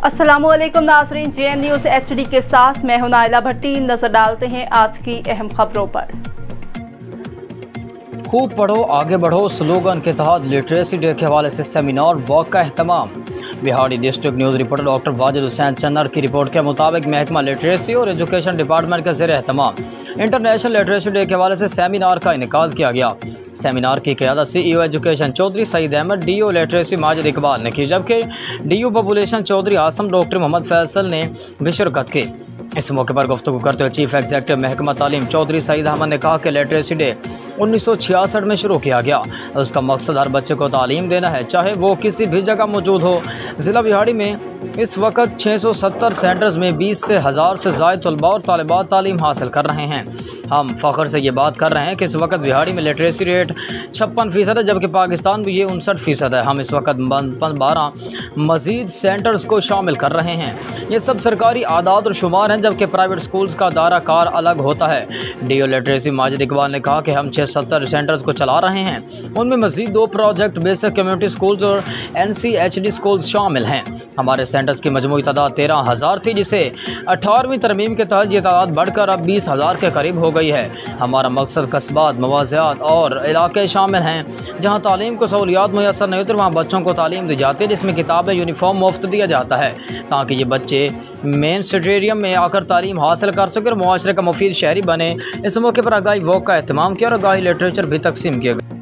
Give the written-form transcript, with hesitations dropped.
अस्सलामुअलैकुम नाज़रीन, JN news HD के साथ मैं हूं नाइला भट्टी। नजर डालते हैं आज की अहम खबरों पर। खूब पढ़ो आगे बढ़ो स्लोगन के तहत लिटरेसी डे के हवाले से सेमिनार वॉक का अहतमाम। बिहाड़ी district news reporter doctor Wajid Hussain Channar की रिपोर्ट के मुताबिक महकमा लिटरेसी और एजुकेशन डिपार्टमेंट के ज़ेर एहतमाम इंटरनेशनल लिटरेसी डे के हवाले से सेमिनार का इनेकाद किया गया। सेमिनार की क़यादत CEO education Chaudhry Saeed Ahmed, DO literacy Majid Iqbal ने की, जबकि DO population Chaudhry Asim doctor Mohammad Faisal ने भी शिरकत की। इस मौके पर गुफ्तगू करते हुए चीफ एग्जीक्यूटिव महकमा तालीम चौधरी सईद अहमद ने कहा कि लिटरेसी डे 1966 में शुरू किया गया। उसका मकसद हर बच्चे को तालीम देना है, चाहे वो किसी भी जगह मौजूद हो। ज़िला बिहाड़ी में इस वक्त 670 सेंटर्स में 20 से 1000 से ज़ायद तलबा और तालिबात तालीम हासिल कर रहे हैं। हम फ़ख्र से ये बात कर रहे हैं कि इस वक्त बिहाड़ी में लिटरेसी रेट 56% है, जबकि पाकिस्तान में ये 59% है। हम इस वक्त 12 मज़ीद सेंटर्स को शामिल कर रहे हैं। ये सब सरकारी आदाद और शुमार हैं, जबकि प्राइवेट स्कूल्स का दायरा कार अलग होता है। DO लिटरेसी माजिद इकबाल ने कहा कि हम 670 सेंटर्स को चला रहे हैं, उनमें मज़ीद 2 प्रोजेक्ट बेसिक कम्युनिटी स्कूल्स और NCHD स्कूल्स शामिल हैं। हमारे सेंटर्स की मजमूई तादाद 13,000 थी, जिसे 18वीं तरमीम के तहत ये तादाद बढ़कर अब 20,000 के करीब हो गई है। हमारा मकसद कस्बात, मवाज़ियात और इलाके शामिल हैं जहाँ तालीम को सहूलियात मुयसर नहीं होती, वहाँ बच्चों को तालीम दी जाती है, जिसमें किताबें, यूनिफॉर्म मुफ्त दिया जाता है, ताकि ये बच्चे मेन स्टेडियम में आकर तालीम हासिल कर सकें और मुआशरे का मुफीद शहरी बने। इस मौके पर आगाही वॉक का एहतमाम किया और आगाही लिटरेचर भी तकसीम किया गया।